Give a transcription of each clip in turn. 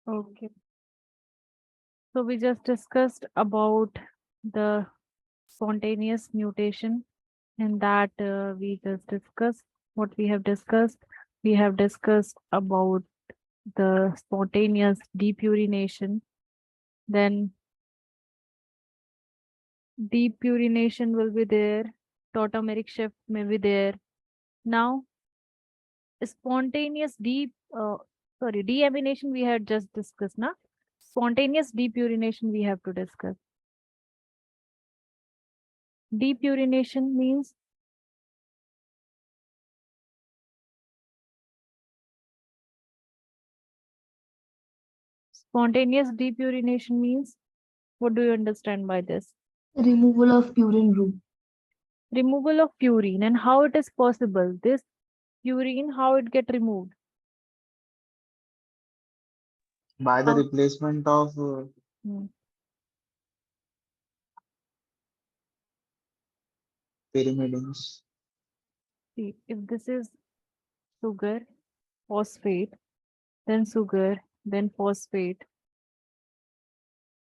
Okay. So we just discussed about the spontaneous mutation, and that we just discussed what we have discussed. We have discussed about the spontaneous depurination. Then depurination will be there. Tautomeric shift may be there. Now spontaneous deamination we had just discussed. Now spontaneous depurination we have to discuss. Depurination means spontaneous depurination means, what do you understand by this? Removal of purine root. Removal of purine. And how it is possible? This purine, how it get removed? By the How? replacement of Hmm. pyrimidines. See, if this is sugar, phosphate, then sugar, then phosphate,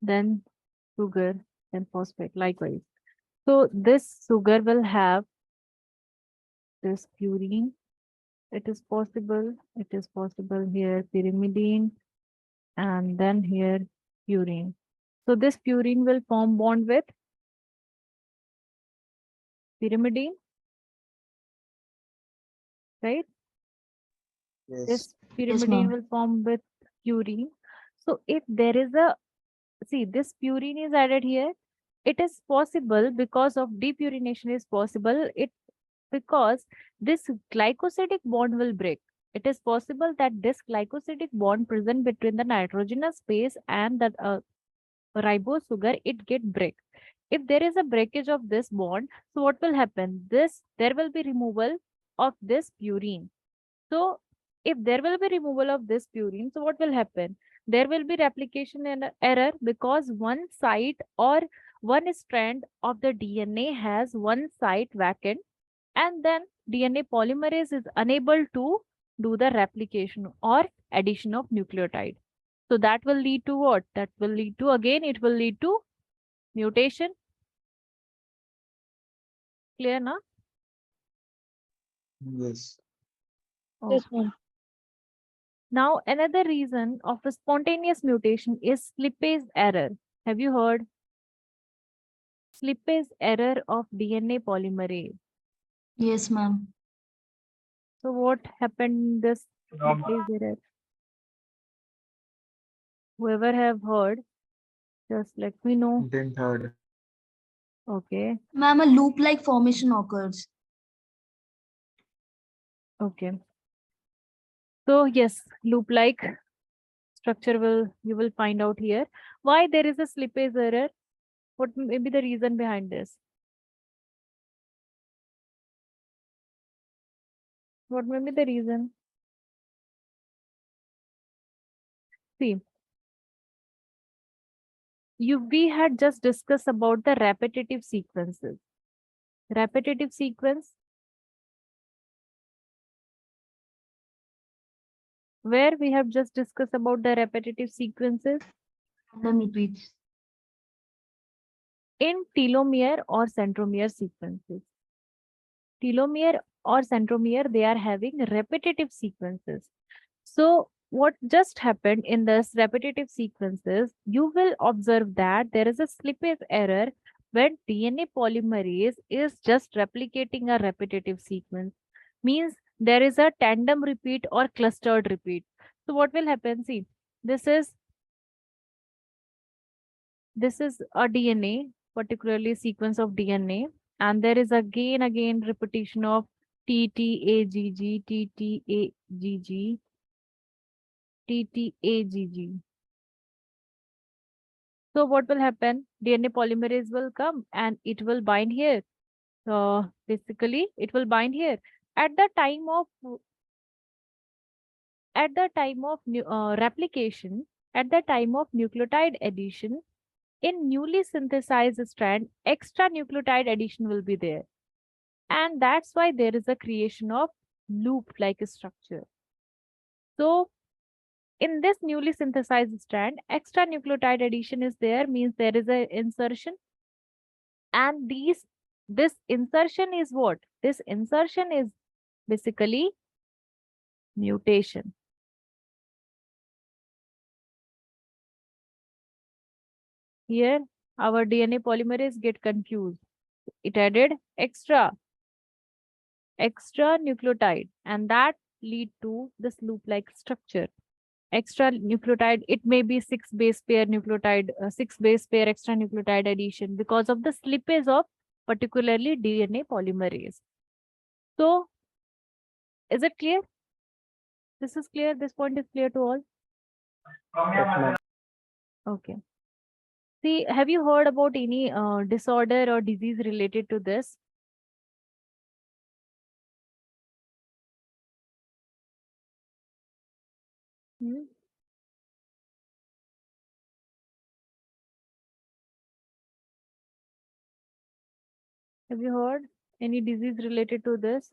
then sugar, then phosphate, likewise. So this sugar will have this purine. It is possible here pyrimidine, and then here purine. So this purine will form bond with pyrimidine, right? Yes. This Yes, pyrimidine ma'am. will form with purine. So if there is a, see, this purine is added here, it is possible because of depurination is possible. It because this glycosidic bond will break. It is possible that this glycosidic bond present between the nitrogenous base and the ribose sugar, it get break. If there is a breakage of this bond, so what will happen? There will be removal of this purine. So if there will be removal of this purine, so what will happen? There will be replication error because one site or one strand of the DNA has one site vacant, and then DNA polymerase is unable to do the replication or addition of nucleotide. So that will lead to what? That will lead to, again, it will lead to mutation. Clear na? Yes. Yes, Okay. ma'am. Now, another reason of a spontaneous mutation is slippage error. Have you heard? Slippage error of DNA polymerase. Yes, ma'am. So what happened in this slippage error? Whoever have heard, just let me know. Didn't heard. Okay. Ma'am, a loop-like formation occurs. Okay. So yes, loop-like structure will you will find out here. Why there is a slippage error? What may be the reason behind this? What may be the reason? See, we had just discussed about the repetitive sequences. Repetitive sequence, where we have just discussed about the repetitive sequences Random repeats. in telomere or centromere sequences. Telomere or centromere, they are having repetitive sequences. So what just happened in this repetitive sequences, you will observe that there is a slippage error when DNA polymerase is just replicating a repetitive sequence. Means there is a tandem repeat or clustered repeat. So what will happen? See, this is a DNA, particularly sequence of DNA, and there is again repetition of TTAGG, TTAGG, TTAGG. So what will happen? DNA polymerase will come and it will bind here. Basically, it will bind here. At the time of replication, at the time of nucleotide addition, in newly synthesized strand, extra nucleotide addition will be there. And that's why there is a creation of loop-like structure. So In this newly synthesized strand, extra nucleotide addition is there, means there is a insertion. And this insertion is what? This insertion is basically mutation. Here, our DNA polymerase get confused. It added extra nucleotide, and that lead to this loop-like structure. Extra nucleotide, it may be 6 base pair nucleotide, 6 base pair extra nucleotide addition because of the slippage of particularly DNA polymerase. So, is it clear? This is clear. This point is clear to all. Yes, ma'am. Okay. See, have you heard about any disorder or disease related to this? Hmm? Have you heard any disease related to this?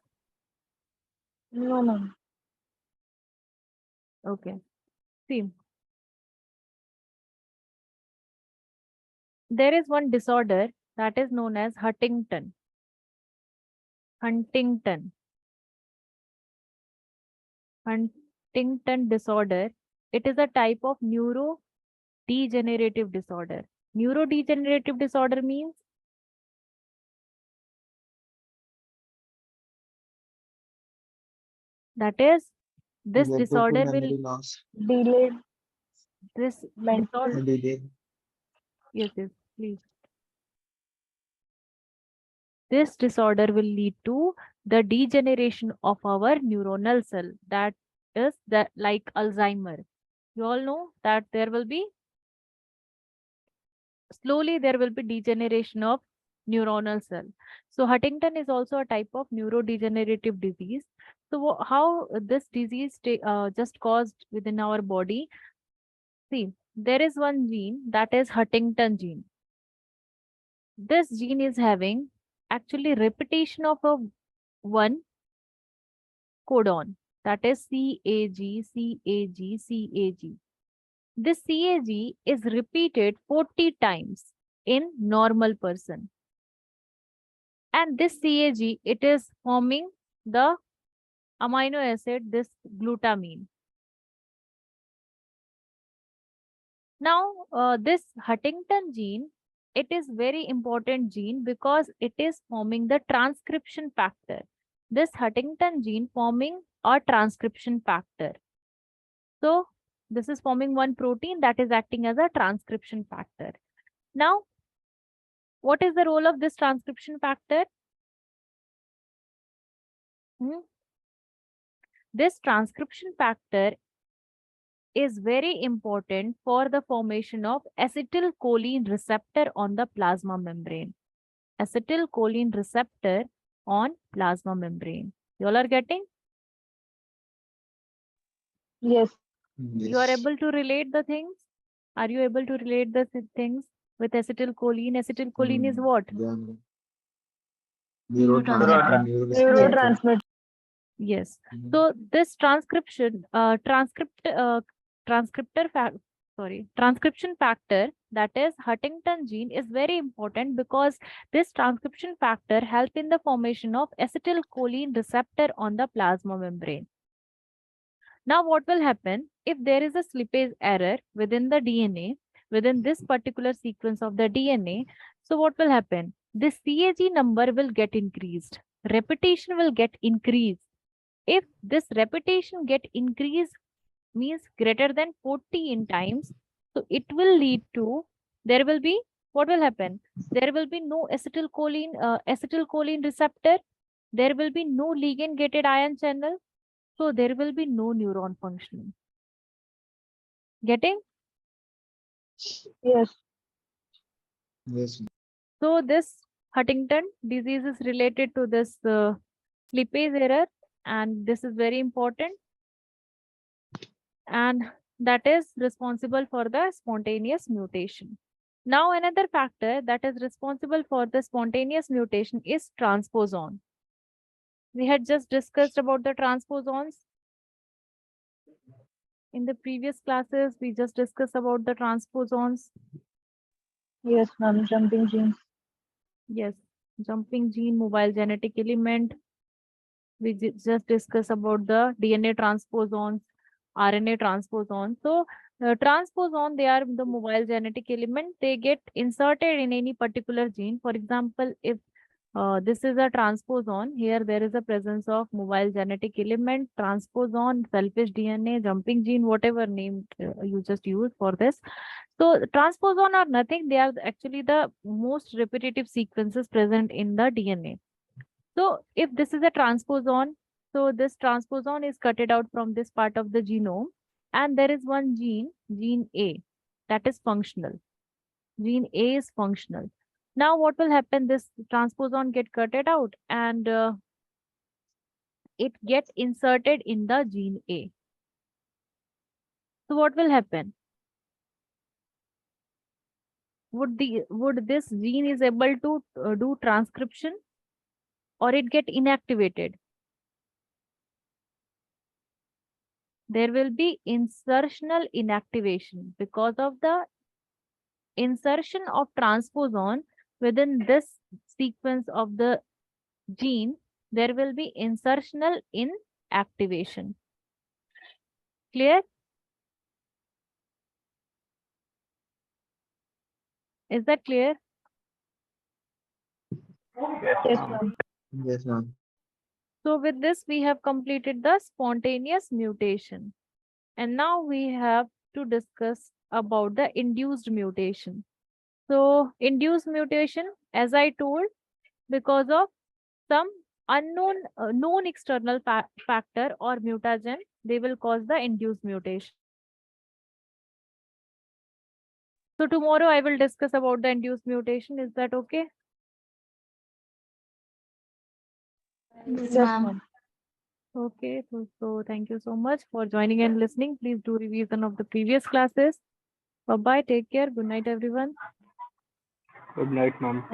No, ma'am. Okay. See, there is one disorder that is known as Huntington. Huntington disorder. It is a type of neurodegenerative disorder. Neurodegenerative disorder means that is this Related to disorder memory will loss. Delayed this mental. disorder. Delay. Yes, please. This disorder will lead to the degeneration of our neuronal cell. That is that like Alzheimer. You all know that there will be slowly degeneration of neuronal cell. So Huntington is also a type of neurodegenerative disease. So how this disease just caused within our body? See, there is one gene that is Huntington gene. This gene is having actually repetition of a one codon, that is CAG, CAG, CAG. This CAG is repeated 40 times in normal person. And this CAG, it is forming the amino acid, this glutamine. Now, this Huntington gene, it is very important gene because it is forming the transcription factor. This Huntington gene forming a transcription factor. So, this is forming one protein that is acting as a transcription factor. Now, what is the role of this transcription factor? This transcription factor is very important for the formation of acetylcholine receptor on the plasma membrane. Acetylcholine receptor on plasma membrane. You all are getting? Yes. You are able to relate the things? Are you able to relate the things with acetylcholine? Acetylcholine is what? Yeah. Neurotransmitter. Neurotransmitter. Yes. Mhm. So this transcription factor, that is Huntington gene, is very important because this transcription factor help in the formation of acetylcholine receptor on the plasma membrane. Now what will happen if there is a slippage error within the DNA, within this particular sequence of the DNA? So what will happen? This CAG number will get increased. Repetition will get increased. If this repetition get increased means greater than 40 in times, so it will lead to, there will be, what will happen? There will be no acetylcholine receptor. There will be no ligand gated ion channel. So there will be no neuron functioning. Getting? Yes. Yes. So this Huntington disease is related to this slippage error, and this is very important. And that is responsible for the spontaneous mutation. Now, another factor that is responsible for the spontaneous mutation is transposon. We had just discussed about the transposons. In the previous classes, we just discussed about the transposons. Yes, ma'am. Jumping genes. Yes, jumping gene, mobile genetic element. We just discussed about the DNA transposons, RNA transposons. So, transposon, they are the mobile genetic element. They get inserted in any particular gene. For example, if this is a transposon, here there is a presence of mobile genetic element, transposon, selfish DNA, jumping gene, whatever name you just use for this. So, transposon are nothing. They are actually the most repetitive sequences present in the DNA. So if this is a transposon, so this transposon is cutted out from this part of the genome, and there is one gene, gene A, that is functional. Gene A is functional. Now what will happen? This transposon get cutted out and it get inserted in the gene A. So what will happen? Would this gene is able to do transcription, or it get inactivated? There will be insertional inactivation because of the insertion of transposon within this sequence of the gene. There will be insertional inactivation. Clear? Is that clear? Yes, ma'am. Yes, ma'am. So with this, we have completed the spontaneous mutation. And now we have to discuss about the induced mutation. So induced mutation, as I told, because of some unknown known external factor or mutagen, they will cause the induced mutation. So tomorrow I will discuss about the induced mutation. Is that okay? Yes, ma'am. Okay, so thank you so much for joining and listening. Please do revision of the previous classes. Bye bye. Take care. Good night, everyone. Good night, ma'am. Thank